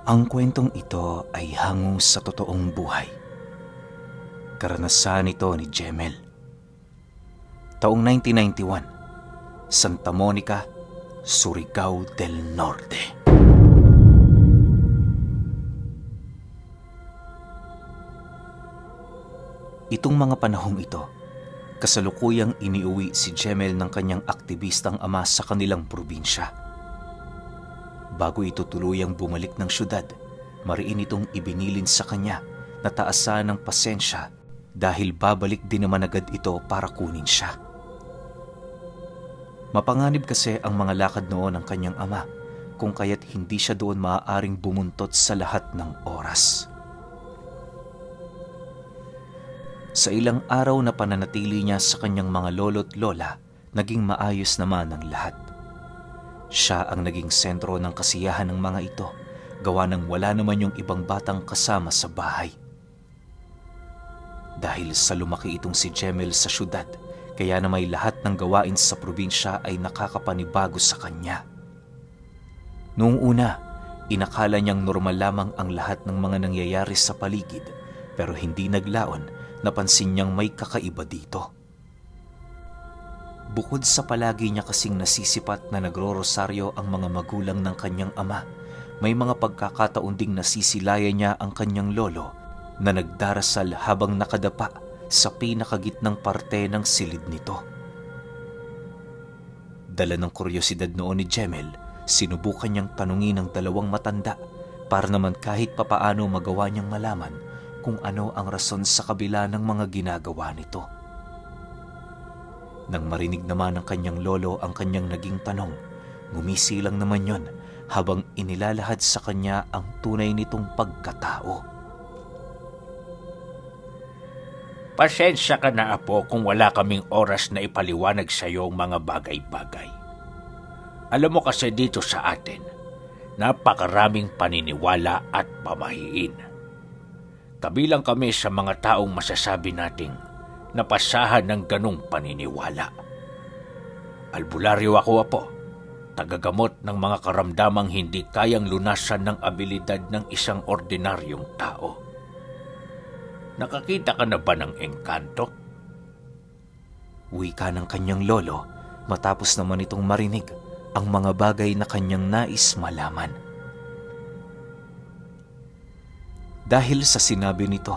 Ang kwentong ito ay hango sa totoong buhay. Karanasan ito ni Jemel. Taong 1991, Santa Monica, Surigao del Norte. Itong mga panahong ito, kasalukuyang iniuwi si Jemel ng kanyang aktivistang ama sa kanilang probinsya. Bago ito tuluyang bumalik ng syudad, mariin itong ibinilin sa kanya na taasan ng pasensya dahil babalik din naman agad ito para kunin siya. Mapanganib kasi ang mga lakad noon ng kanyang ama, kung kaya't hindi siya doon maaaring bumuntot sa lahat ng oras. Sa ilang araw na pananatili niya sa kanyang mga lolo't lola, naging maayos naman ang lahat. Siya ang naging sentro ng kasiyahan ng mga ito, gawa ng wala naman yung ibang batang kasama sa bahay. Dahil sa lumaki itong si Jemel sa syudad, kaya na may lahat ng gawain sa probinsya ay nakakapanibago sa kanya. Noong una, inakala niyang normal lamang ang lahat ng mga nangyayari sa paligid, pero hindi naglaon, napansin niyang may kakaiba dito. Bukod sa palagi niya kasing nasisipat na nagro-rosaryo ang mga magulang ng kanyang ama, may mga pagkakataon ding nasisilayan niya ang kanyang lolo na nagdarasal habang nakadapa sa pinakagitnang parte ng silid nito. Dala ng kuryosidad noon ni Jemel, sinubukan niyang tanungin ang dalawang matanda para naman kahit papaano magawa niyang malaman kung ano ang rason sa kabila ng mga ginagawa nito. Nang marinig naman ng kanyang lolo ang kanyang naging tanong, ngumisi lang naman yon habang inilalahad sa kanya ang tunay nitong pagkatao. Pasensya ka na, apo, kung wala kaming oras na ipaliwanag sa iyo ang mga bagay-bagay. Alam mo kasi dito sa atin, napakaraming paniniwala at pamahiin. Kabilang kami sa mga taong masasabi nating napasahan ng ganong paniniwala. Albularyo ako, apo, tagagamot ng mga karamdamang hindi kayang lunasan ng abilidad ng isang ordinaryong tao. Nakakita ka na ba ng engkanto? Wika ng kanyang lolo matapos naman itong marinig ang mga bagay na kanyang nais malaman. Dahil sa sinabi nito,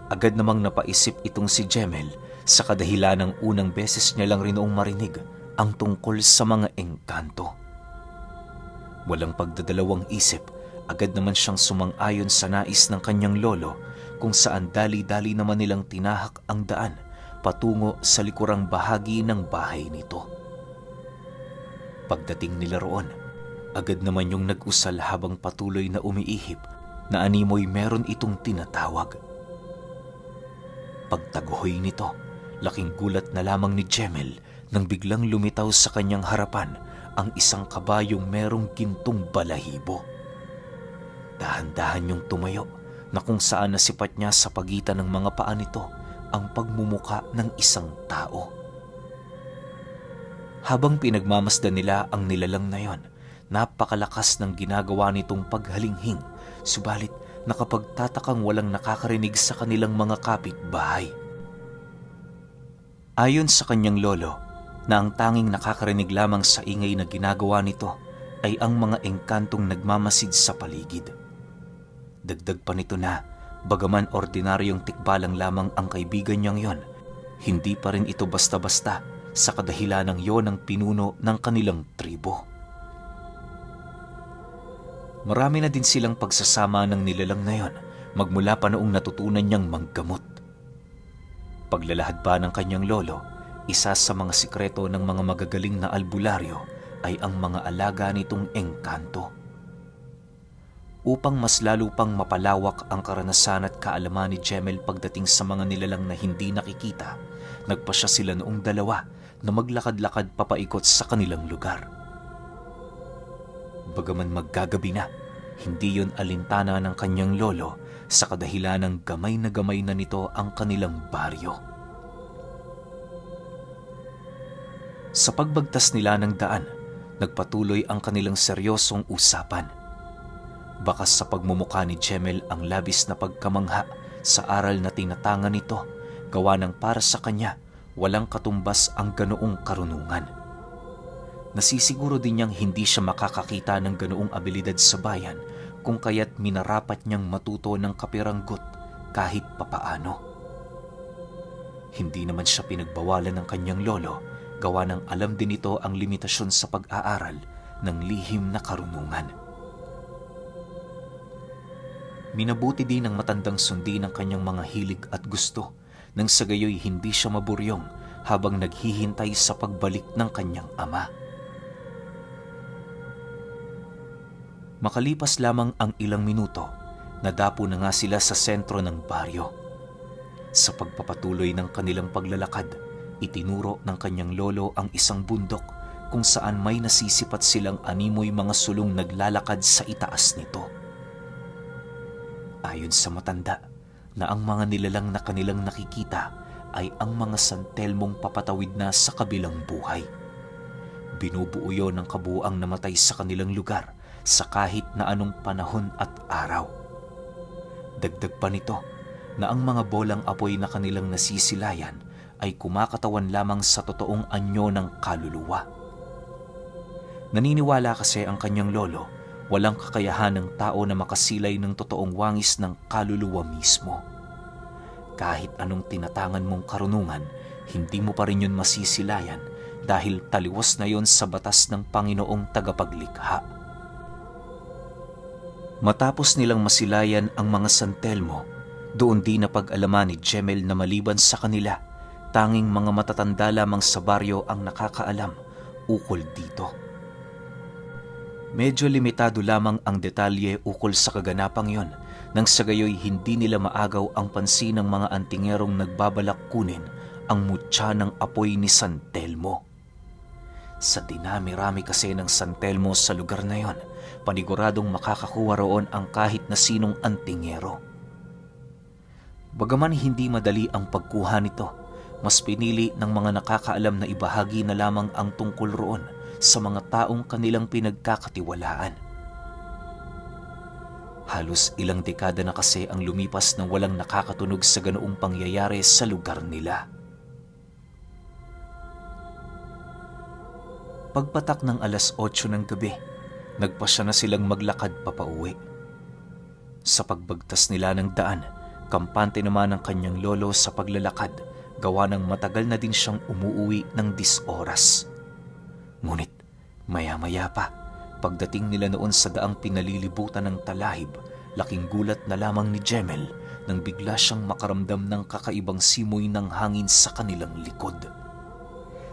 agad namang napaisip itong si Jemel sa kadahilan ng unang beses niya lang rin noong marinig ang tungkol sa mga engkanto. Walang pagdadalawang isip, agad naman siyang sumang-ayon sa nais ng kanyang lolo kung saan dali-dali naman nilang tinahak ang daan patungo sa likurang bahagi ng bahay nito. Pagdating nila roon, agad naman yung nag-usal habang patuloy na umiihip na animoy meron itong tinatawag. Pagtaguhoy nito, laking gulat na lamang ni Jemel nang biglang lumitaw sa kanyang harapan ang isang kabayong merong gintong balahibo. Dahan-dahan yung tumayo na kung saan nasipat niya sa pagitan ng mga paa nito ang pagmumuka ng isang tao. Habang pinagmamasdan nila ang nilalang na yon, napakalakas ng ginagawa nitong paghalinghing, subalit nakapagtatakang walang nakakarinig sa kanilang mga kapitbahay. Ayon sa kanyang lolo, na ang tanging nakakarinig lamang sa ingay na ginagawa nito ay ang mga engkantong nagmamasid sa paligid. Dagdag pa nito na, bagaman ordinaryong tikbalang lamang ang kaibigan niyang yon, hindi pa rin ito basta-basta sa kadahilanang yon ang pinuno ng kanilang tribo. Marami na din silang pagsasama ng nilalang na yon magmula pa noong natutunan niyang manggamot. Paglalahad pa ng kanyang lolo, isa sa mga sikreto ng mga magagaling na albularyo ay ang mga alaga nitong engkanto. Upang mas lalo pang mapalawak ang karanasan at kaalaman ni Jemel pagdating sa mga nilalang na hindi nakikita, nagpasya sila noong dalawa na maglakad-lakad papaikot sa kanilang lugar. Bagaman maggagabi na, hindi yon alintana ng kanyang lolo sa kadahilan ng gamay na nito ang kanilang baryo. Sa pagbagtas nila ng daan, nagpatuloy ang kanilang seryosong usapan. Bakas sa pagmumukha ni Jemel ang labis na pagkamangha sa aral na tinatangan nito, gawa ng para sa kanya walang katumbas ang ganoong karunungan. Nasisiguro din niyang hindi siya makakakita ng ganoong abilidad sa bayan kung kaya't minarapat niyang matuto ng kapiranggot kahit papaano. Hindi naman siya pinagbawalan ng kanyang lolo, gawa ng alam din ito ang limitasyon sa pag-aaral ng lihim na karunungan. Minabuti din ng matandang sundin ang kanyang mga hilig at gusto, nang sa gayoy hindi siya maburyong habang naghihintay sa pagbalik ng kanyang ama. Makalipas lamang ang ilang minuto, nadapo na nga sila sa sentro ng baryo. Sa pagpapatuloy ng kanilang paglalakad, itinuro ng kanyang lolo ang isang bundok kung saan may nasisipat silang animoy mga sulong naglalakad sa itaas nito. Ayon sa matanda, na ang mga nilalang na kanilang nakikita ay ang mga santelmong papatawid na sa kabilang buhay. Binubuo yon ng kabuuang namatay sa kanilang lugar sa kahit na anong panahon at araw. Dagdag pa nito na ang mga bolang apoy na kanilang nasisilayan ay kumakatawan lamang sa totoong anyo ng kaluluwa. Naniniwala kasi ang kanyang lolo, walang kakayahan ng tao na makasilay ng totoong wangis ng kaluluwa mismo. Kahit anong tinatangan mong karunungan, hindi mo pa rin yun masisilayan dahil taliwas na yon sa batas ng Panginoong tagapaglikha. Matapos nilang masilayan ang mga santelmo, doon din na pag-alaman ni Jemel na maliban sa kanila, tanging mga matatanda lamang sa baryo ang nakakaalam ukol dito. Medyo limitado lamang ang detalye ukol sa kaganapang yon, nang sa gayoy hindi nila maagaw ang pansin ng mga antingerong nagbabalak kunin ang mutya ng apoy ni San Telmo. Sa dinami-rami kasi ng San Telmo sa lugar na yon, paniguradong makakakuha roon ang kahit na sinong antingero. Bagaman hindi madali ang pagkuha nito, mas pinili ng mga nakakaalam na ibahagi na lamang ang tungkol roon sa mga taong kanilang pinagkakatiwalaan. Halos ilang dekada na kasi ang lumipas nang walang nakakatunog sa ganoong pangyayari sa lugar nila. Pagpatak ng 8:00 ng gabi, nagpasya na silang maglakad papauwi. Sa pagbagtas nila ng daan, kampante naman ang kanyang lolo sa paglalakad, gawa ng matagal na din siyang umuuwi ng 10 oras. Ngunit maya-maya pa, pagdating nila noon sa daang pinalilibutan ng talahib, laking gulat na lamang ni Jemel nang bigla siyang makaramdam ng kakaibang simoy ng hangin sa kanilang likod.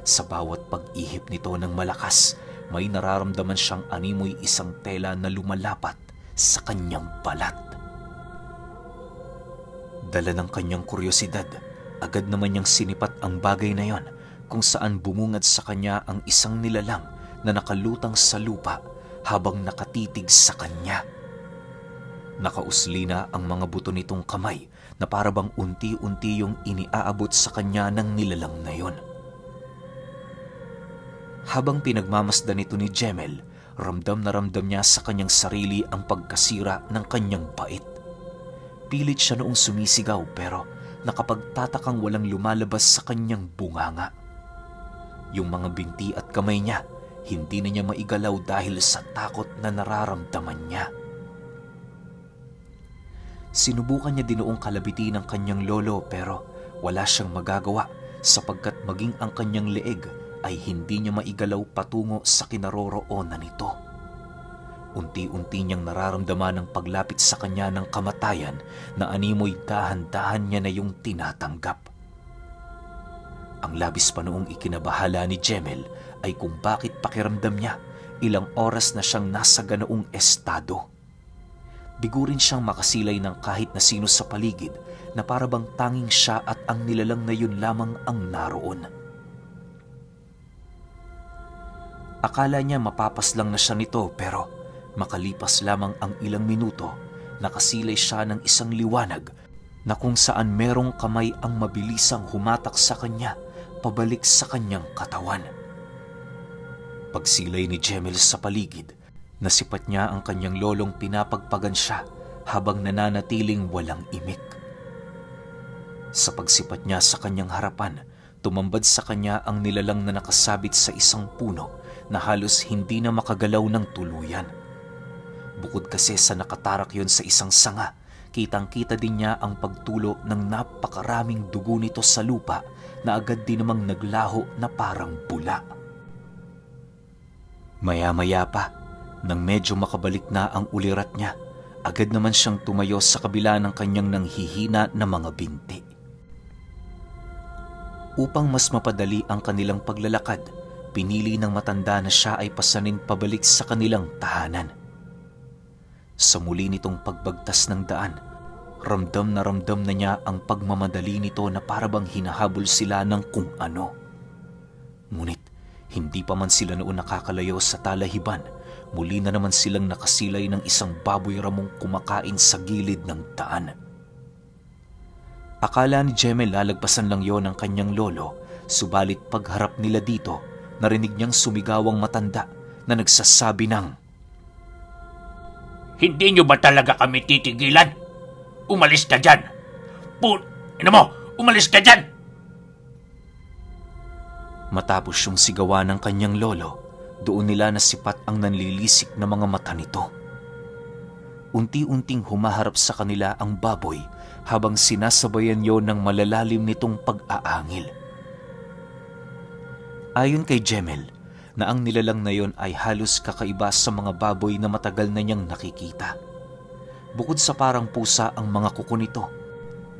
Sa bawat pag-ihip nito ng malakas, may nararamdaman siyang animoy isang tela na lumalapat sa kanyang balat. Dala ng kanyang kuryosidad, agad naman niyang sinipat ang bagay na yon, kung saan bumungad sa kanya ang isang nilalang na nakalutang sa lupa habang nakatitig sa kanya. Nakausli na ang mga buto nitong kamay na parabang unti-unti yung iniaabot sa kanya ng nilalang na yon. Habang pinagmamasdan ito ni Jemel, ramdam na ramdam niya sa kanyang sarili ang pagkasira ng kanyang bait. Pilit siya noong sumisigaw pero nakapagtatakang walang lumalabas sa kanyang bunganga. Yung mga binti at kamay niya, hindi na niya maigalaw dahil sa takot na nararamdaman niya. Sinubukan niya din noong kalabitin ng kanyang lolo pero wala siyang magagawa sapagkat maging ang kanyang leeg ay hindi niya maigalaw patungo sa kinaroroonan nito. Unti-unti niyang nararamdaman ang paglapit sa kanya ng kamatayan na animoy dahan-dahan niya na yung tinatanggap. Ang labis pa noong ikinabahala ni Jemel ay kung bakit pakiramdam niya ilang oras na siyang nasa ganoong estado. Bigurin siyang makasilay ng kahit na sino sa paligid na parabang tanging siya at ang nilalang na yun lamang ang naroon. Akala niya mapapaslang na siya nito pero makalipas lamang ang ilang minuto, nakasilay siya ng isang liwanag na kung saan merong kamay ang mabilisang humatak sa kanya pabalik sa kanyang katawan. Pagsilay ni Jemel sa paligid, Nasipat niya ang kanyang lolong pinapagpagan siya habang nananatiling walang imik. Sa pagsipat niya sa kanyang harapan, tumambad sa kanya ang nilalang na nakasabit sa isang puno na halos hindi na makagalaw ng tuluyan. Bukod kasi sa nakatarak yon sa isang sanga, kitang-kita din niya ang pagtulo ng napakaraming dugo nito sa lupa na agad din namang naglaho na parang bula. Maya-maya pa, nang medyo makabalik na ang ulirat niya, agad naman siyang tumayo sa kabila ng kanyang nanghihina na mga binti. Upang mas mapadali ang kanilang paglalakad, pinili ng matanda na siya ay pasanin pabalik sa kanilang tahanan. Sa muli nitong pagbagtas ng daan, ramdam na niya ang pagmamadali nito na parabang hinahabol sila ng kung ano. Ngunit hindi pa man sila noon nakakalayo sa talahiban, muli na naman silang nakasilay ng isang baboy ramong kumakain sa gilid ng daan. Akala ni Jemel lalagpasan lang yon ang kanyang lolo, subalit pagharap nila dito, narinig niyang sumigawang matanda na nagsasabi ng, "Hindi niyo ba talaga kami titigilan? Umalis ka dyan! Umalis ka dyan!" Matapos yung sigawan ng kanyang lolo, doon nila nasipat ang nanlilisik na mga mata nito. Unti-unting humaharap sa kanila ang baboy habang sinasabayan yon ng malalalim nitong pag-aangil. Ayon kay Jemel, na ang nilalang na yon ay halos kakaiba sa mga baboy na matagal na niyang nakikita. Bukod sa parang pusa ang mga kuko nito,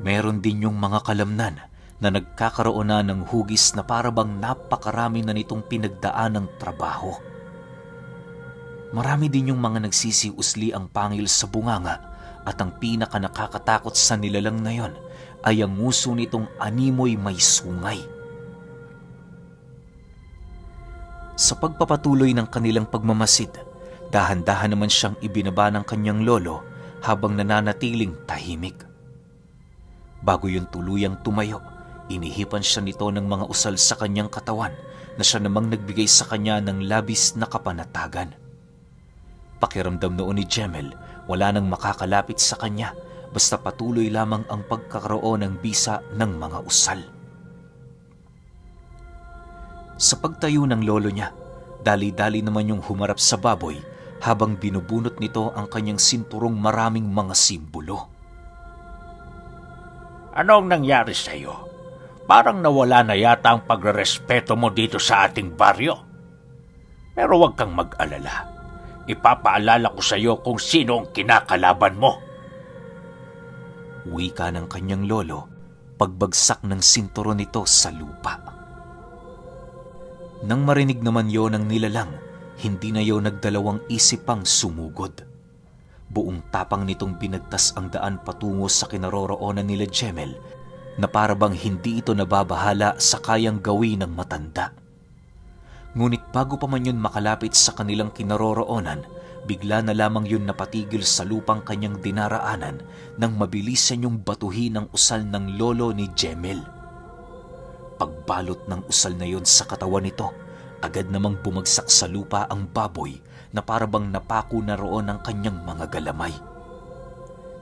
meron din yung mga kalamnan na nagkakaroon na ng hugis na parabang napakarami na nitong pinagdaan ng trabaho. Marami din yung mga nagsisiusli ang pangil sa bunganga at ang pinaka nakakatakot sa nilalang na yon ay ang nguso nitong animoy may sungay. Sa pagpapatuloy ng kanilang pagmamasid, dahan-dahan naman siyang ibinaba ng kanyang lolo habang nananatiling tahimik. Bago yun tuluyang tumayo, inihipan siya nito ng mga usal sa kanyang katawan na siya namang nagbigay sa kanya ng labis na kapanatagan. Pakiramdam noon ni Jemel, wala nang makakalapit sa kanya basta patuloy lamang ang pagkakaroon ng bisa ng mga usal. Sa pagtayo ng lolo niya, dali-dali naman yung humarap sa baboy habang binubunot nito ang kanyang sinturong maraming mga simbolo. "Anong nangyari sa'yo? Parang nawala na yata ang pagrerespeto mo dito sa ating baryo. Pero huwag kang mag-alala. Ipapaalala ko sa iyo kung sino ang kinakalaban mo." Wika ng kanyang lolo, pagbagsak ng sinturon nito sa lupa. Nang marinig naman yon ng nilalang, hindi na yon nagdalawang isip pang sumugod. Buong tapang nitong binagtas ang daan patungo sa kinaroroonan nila Jemel na parabang hindi ito nababahala sa kayang gawin ng matanda. Ngunit bago pa man yun makalapit sa kanilang kinaroroonan, bigla na lamang yun napatigil sa lupang kanyang dinaraanan nang mabilisan yung batuhin ng usal ng lolo ni Jemel. Pagbalot ng usal na yun sa katawan nito, agad namang bumagsak sa lupa ang baboy na parabang napako na roon ng kanyang mga galamay.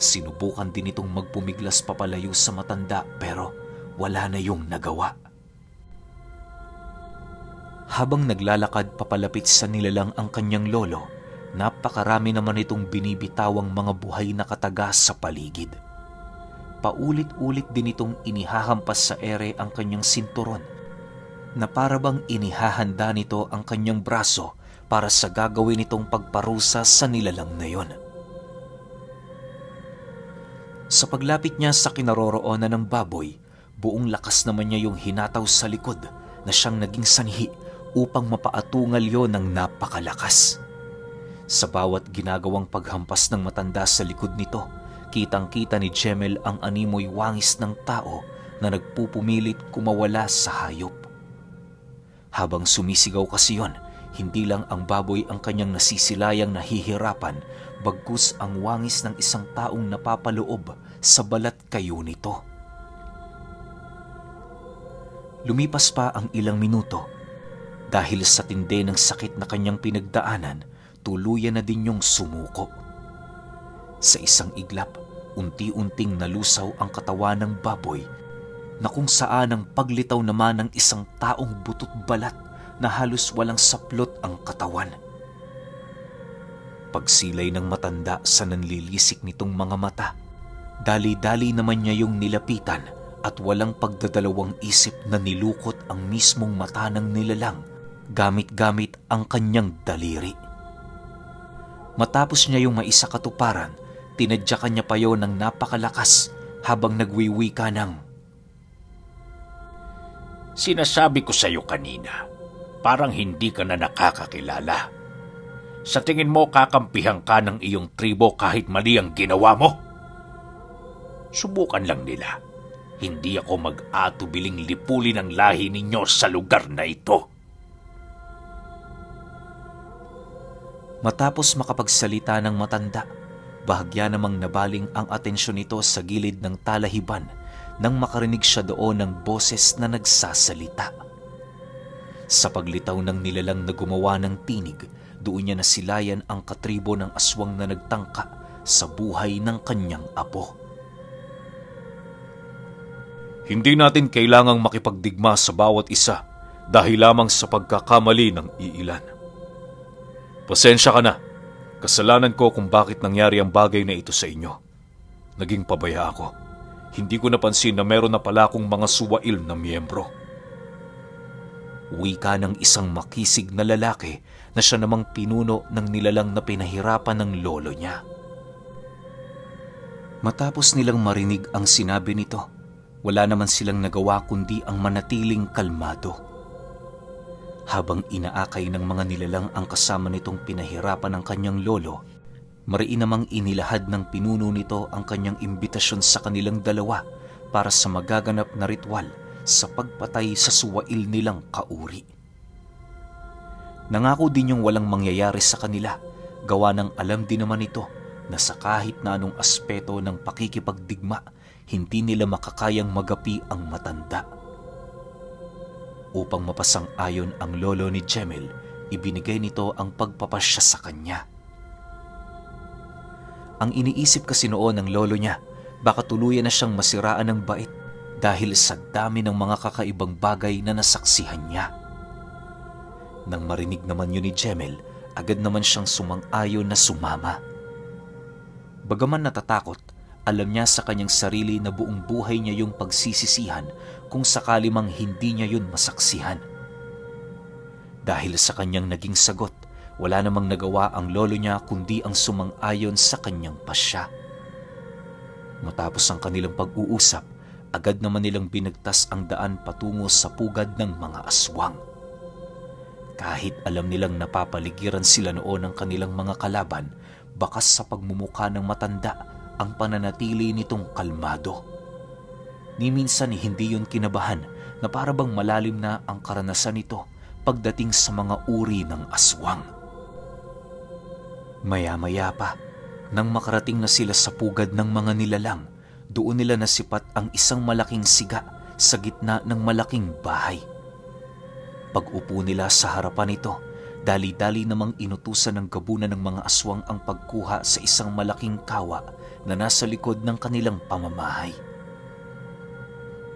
Sinubukan din itong magpumiglas papalayo sa matanda pero wala na yung nagawa. Habang naglalakad papalapit sa nilalang ang kanyang lolo, napakarami naman itong binibitawang mga buhay na kataga sa paligid. Paulit-ulit din itong inihahampas sa ere ang kanyang sinturon na parabang inihahanda nito ang kanyang braso para sa gagawin nitong pagparusa sa nilalang na yon. Sa paglapit niya sa kinaroroonan ng baboy, buong lakas naman niya yung hinataw sa likod na siyang naging sanhi upang mapaatungal yon ng napakalakas. Sa bawat ginagawang paghampas ng matanda sa likod nito, kitang-kita ni Jemel ang animoy wangis ng tao na nagpupumilit kumawala sa hayop. Habang sumisigaw kasi yon, hindi lang ang baboy ang kanyang nasisilayang nahihirapan, bagkus ang wangis ng isang taong napapaloob sa balat kayo nito. Lumipas pa ang ilang minuto. Dahil sa tindi ng sakit na kanyang pinagdaanan, tuluyan na din yung sumuko. Sa isang iglap, unti-unting nalusaw ang katawan ng baboy na kung saan ang paglitaw naman ng isang taong butot balat na halos walang saplot ang katawan. Pagsilay ng matanda sa nanlilisik nitong mga mata, dali-dali naman niya yung nilapitan at walang pagdadalawang isip na nilukot ang mismong mata ng nilalang gamit-gamit ang kanyang daliri. Matapos niya yung maisakatuparan, tinadyakan niya pa yon ng napakalakas habang nagwiwika ng, "Sinasabi ko sa iyo kanina, parang hindi ka na nakakakilala. Sa tingin mo kakampihan ka ng iyong tribo kahit mali ang ginawa mo? Subukan lang nila. Hindi ako mag-atubiling lipulin ang lahi ninyo sa lugar na ito." Matapos makapagsalita ng matanda, bahagya namang nabaling ang atensyon nito sa gilid ng talahiban nang makarinig siya doon ng boses na nagsasalita. Sa paglitaw ng nilalang na gumawa ng tinig, doon niya nasilayan ang katribo ng aswang na nagtangka sa buhay ng kanyang apo. Hindi natin kailangang makipagdigma sa bawat isa dahil lamang sa pagkakamali ng iilan. Pasensya ka na. Kasalanan ko kung bakit nangyari ang bagay na ito sa inyo. Naging pabaya ako. Hindi ko napansin na meron na pala akong mga suwail na miyembro. Wika ng isang makisig na lalaki na siya namang pinuno ng nilalang na pinahirapan ng lolo niya. Matapos nilang marinig ang sinabi nito, wala naman silang nagawa kundi ang manatiling kalmado. Habang inaakay ng mga nilalang ang kasama nitong pinahirapan ng kanyang lolo, mariin namang inilahad ng pinuno nito ang kanyang imbitasyon sa kanilang dalawa para sa magaganap na ritual sa pagpatay sa suwail nilang kauri. Nangako din yung walang mangyayari sa kanila, gawa ng alam din naman ito na sa kahit na anong aspeto ng pakikipagdigma, hindi nila makakayang magapi ang matanda. Upang mapasang-ayon ang lolo ni Jemel, ibinigay nito ang pagpapasya sa kanya. Ang iniisip kasi noon ng lolo niya, baka tuluyan na siyang masiraan ng bait dahil sa dami ng mga kakaibang bagay na nasaksihan niya. Nang marinig naman yun ni Jemel, agad naman siyang sumang-ayon na sumama. Bagaman natatakot, alam niya sa kanyang sarili na buong buhay niya yung pagsisisihan kung sakali mang hindi niya yun masaksihan. Dahil sa kanyang naging sagot, wala namang nagawa ang lolo niya kundi ang sumang-ayon sa kanyang pasya. Matapos ang kanilang pag-uusap, agad naman nilang binagtas ang daan patungo sa pugad ng mga aswang. Kahit alam nilang napapaligiran sila noon ng kanilang mga kalaban, bakas sa pagmumukha ng matanda ang pananatili nitong kalmado. Ni minsan hindi yun kinabahan na para bang malalim na ang karanasan nito pagdating sa mga uri ng aswang. Maya-maya pa, nang makarating na sila sa pugad ng mga nilalang, doon nila nasipat ang isang malaking siga sa gitna ng malaking bahay. Pag-upo nila sa harapan nito, dali-dali namang inutusan ng gabunan ng mga aswang ang pagkuha sa isang malaking kawa na nasa likod ng kanilang pamamahay.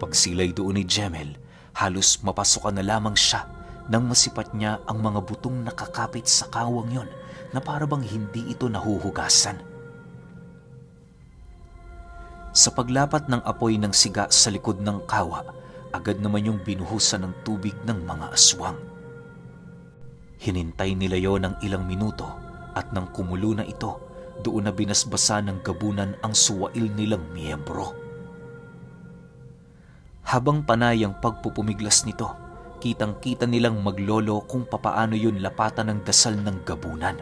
Pagsilay doon ni Jemel, halos mapasukan na lamang siya nang masipat niya ang mga butong nakakapit sa kawang yon na parabang hindi ito nahuhugasan. Sa paglapat ng apoy ng siga sa likod ng kawa, agad naman yung binuhusan ng tubig ng mga aswang. Hinintay nila yon ng ilang minuto at nang kumulo na ito, doon na binasbasa ng gabunan ang suwail nilang miyembro. Habang panay ang pagpupumiglas nito, kitang-kita nilang maglolo kung papaano yun lapatan ng dasal ng gabunan.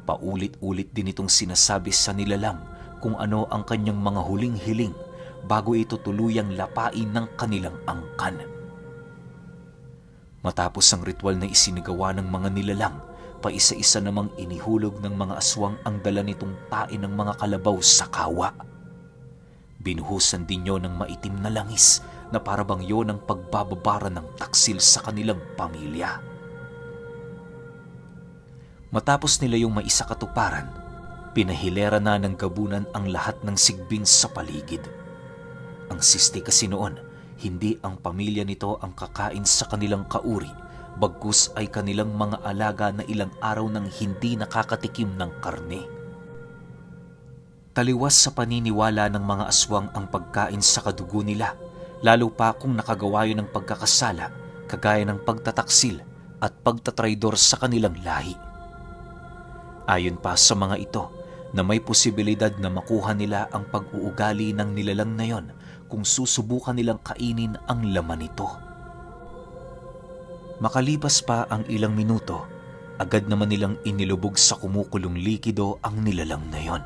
Paulit-ulit din itong sinasabi sa nilalang kung ano ang kanyang mga huling hiling bago ito tuluyang lapain ng kanilang angkan. Matapos ang ritual na isinagawa ng mga nilalang, paisa-isa namang inihulog ng mga aswang ang dala nitong tain ng mga kalabaw sa kawa. Binuhusan din yon ng maitim na langis na parabang yon ang pagbababara ng taksil sa kanilang pamilya. Matapos nila yung maisakatuparan, pinahilera na ng gabunan ang lahat ng sigbin sa paligid. Ang siste kasi noon, hindi ang pamilya nito ang kakain sa kanilang kauri, bagkus ay kanilang mga alaga na ilang araw nang hindi nakakatikim ng karne. Taliwas sa paniniwala ng mga aswang ang pagkain sa kadugo nila, lalo pa kung nakagawa yun ng pagkakasala, kagaya ng pagtataksil at pagtatraidor sa kanilang lahi. Ayon pa sa mga ito na may posibilidad na makuha nila ang pag-uugali ng nilalang na yon kung susubukan nilang kainin ang laman nito. Makalipas pa ang ilang minuto, agad naman nilang inilubog sa kumukulong likido ang nilalang na yon.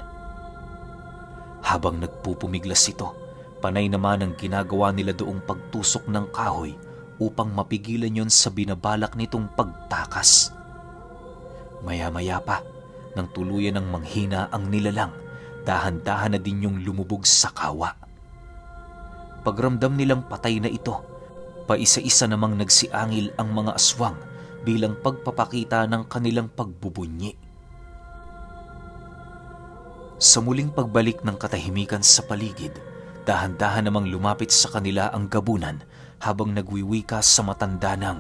Habang nagpupumiglas ito, panay naman ang ginagawa nila doong pagtusok ng kahoy upang mapigilan yon sa binabalak nitong pagtakas. Maya-maya pa, nang tuluyan ng manghina ang nilalang, dahan-dahan na din yung lumubog sa kawa. Pagramdam nilang patay na ito, paisa-isa namang nagsiangil ang mga aswang bilang pagpapakita ng kanilang pagbubunyi. Sa muling pagbalik ng katahimikan sa paligid, dahan-dahan namang lumapit sa kanila ang gabunan habang nagwiwika sa matanda ng,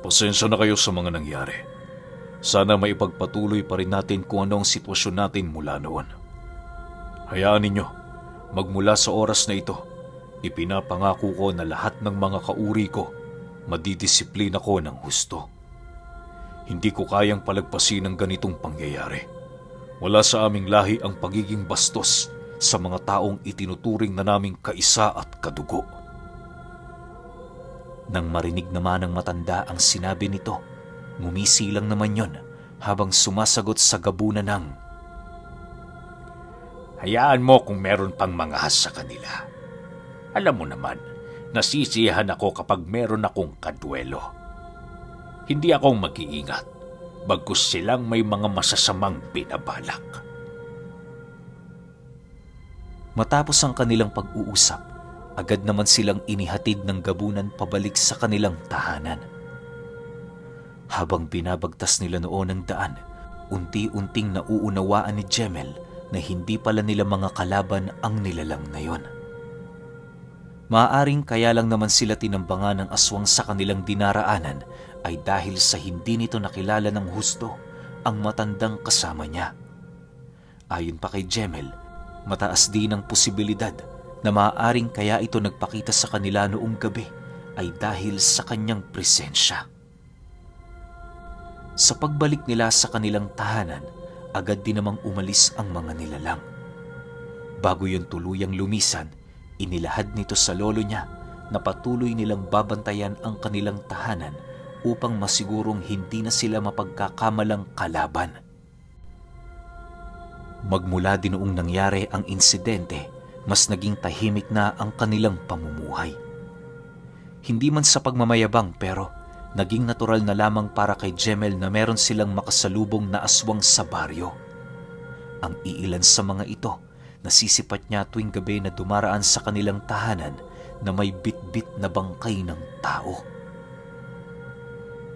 "Pasensya na kayo sa mga nangyari. Sana maipagpatuloy pa rin natin kung ano ang sitwasyon natin mula noon. Hayaan ninyo, magmula sa oras na ito, ipinapangako ko na lahat ng mga kauri ko, madidisiplina ko ng husto. Hindi ko kayang palagpasin ang ganitong pangyayari. Wala sa aming lahi ang pagiging bastos sa mga taong itinuturing na naming kaisa at kadugo." Nang marinig naman ng matanda ang sinabi nito, ngumisi lang naman yon habang sumasagot sa gabunan ng, "Hayaan mo kung meron pang mangahas sa kanila. Alam mo naman, nasisiyahan ako kapag meron akong kadwelo. Hindi akong mag-iingat, bagkus silang may mga masasamang binabalak." Matapos ang kanilang pag-uusap, agad naman silang inihatid ng gabunan pabalik sa kanilang tahanan. Habang binabagtas nila noon ang daan, unti-unting nauunawaan ni Jemel na hindi pala nila mga kalaban ang nilalang na yon. Maaaring kaya lang naman sila tinambangan ng aswang sa kanilang dinaraanan ay dahil sa hindi nito nakilala ng husto ang matandang kasama niya. Ayon pa kay Jemel, mataas din ang posibilidad na maaaring kaya ito nagpakita sa kanila noong gabi ay dahil sa kanyang presensya. Sa pagbalik nila sa kanilang tahanan, agad din namang umalis ang mga nilalang. Bago yun tuluyang lumisan, inilahad nito sa lolo niya na patuloy nilang babantayan ang kanilang tahanan upang masigurong hindi na sila mapagkakamalang kalaban. Magmula din noong nangyari ang insidente, mas naging tahimik na ang kanilang pamumuhay. Hindi man sa pagmamayabang pero naging natural na lamang para kay Jemel na meron silang makasalubong na aswang sa baryo. Ang iilan sa mga ito, nasisipat niya tuwing gabi na dumaraan sa kanilang tahanan na may bit-bit na bangkay ng tao.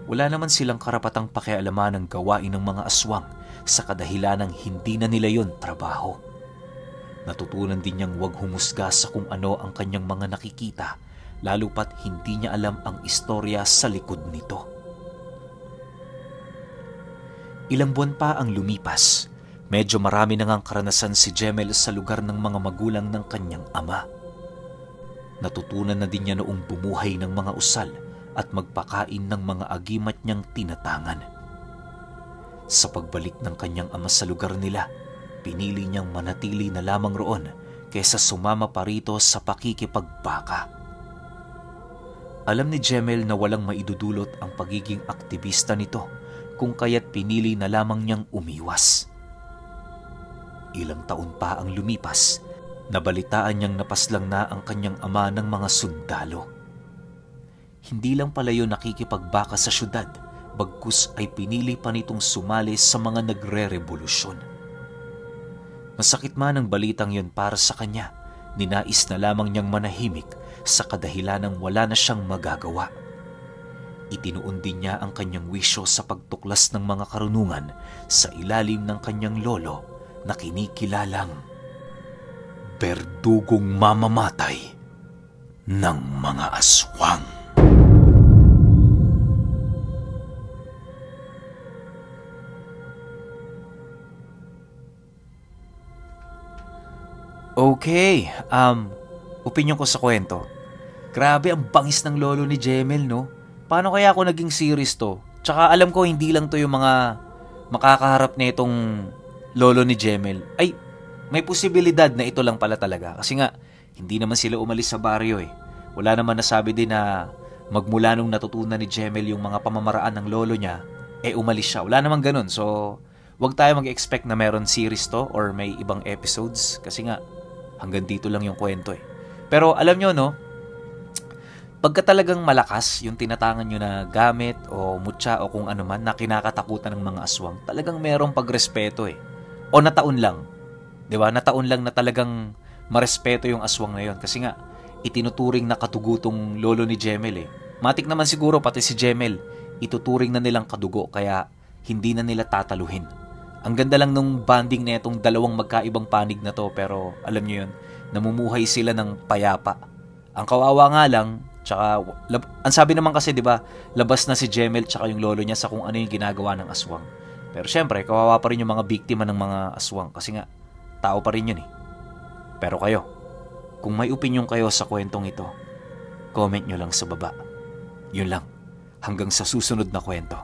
Wala naman silang karapatang pakialaman ang gawain ng mga aswang sa kadahilanang hindi na nila yon trabaho. Natutunan din niyang huwag humusga sa kung ano ang kanyang mga nakikita, lalo pat hindi niya alam ang istorya sa likod nito. Ilang buwan pa ang lumipas, medyo marami na ngang karanasan si Jemel sa lugar ng mga magulang ng kanyang ama. Natutunan na din niya noong bumuhay ng mga usal at magpakain ng mga agimat niyang tinatangan. Sa pagbalik ng kanyang ama sa lugar nila, pinili niyang manatili na lamang roon kaysa sumama pa rito sa pakikipagbaka. Alam ni Jemel na walang maidudulot ang pagiging aktivista nito kung kaya't pinili na lamang niyang umiwas. Ilang taon pa ang lumipas, nabalitaan niyang napaslang na ang kanyang ama ng mga sundalo. Hindi lang pala yun nakikipagbaka sa syudad, bagkus ay pinili pa nitong sumali sa mga nagre-revolusyon. Masakit man ang balitang yun para sa kanya, ninais na lamang niyang manahimik sa kadahilanang wala na siyang magagawa. Itinuon din niya ang kanyang wisyo sa pagtuklas ng mga karunungan sa ilalim ng kanyang lolo na kinikilalang berdugong mamamatay ng mga aswang. Okay, opinion ko sa kwento. Grabe, ang bangis ng lolo ni Jemel, no? Paano kaya ako naging series to? Tsaka alam ko hindi lang to yung mga makakaharap na itong lolo ni Jemel. Ay, may posibilidad na ito lang pala talaga. Kasi nga, hindi naman sila umalis sa baryo eh. Wala naman nasabi din na magmula nung natutunan ni Jemel yung mga pamamaraan ng lolo niya, umalis siya. Wala naman ganun. So, wag tayo mag-expect na meron series to or may ibang episodes. Kasi nga, hanggang dito lang yung kwento eh. Pero alam nyo, no? Pagka talagang malakas yung tinatangan nyo na gamit o mutya o kung ano man na kinakatakutan ng mga aswang, talagang merong pagrespeto eh. O nataon lang. Diba? Nataon lang na talagang marespeto yung aswang na yun. Kasi nga, itinuturing na katugutong lolo ni Jemel eh. Matik naman siguro pati si Jemel, ituturing na nilang kadugo kaya hindi na nila tataluhin. Ang ganda lang nung bonding na itong dalawang magkaibang panig na to, pero alam nyo yun, namumuhay sila ng payapa. Ang kawawa nga lang, tsaka, ang sabi naman kasi, di ba, labas na si Jemel tsaka yung lolo niya sa kung ano yung ginagawa ng aswang. Pero syempre, kawawa pa rin yung mga biktima ng mga aswang kasi nga, tao pa rin yun eh. Pero kayo, kung may opinion kayo sa kwentong ito, comment nyo lang sa baba. Yun lang. Hanggang sa susunod na kwento.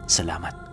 Salamat.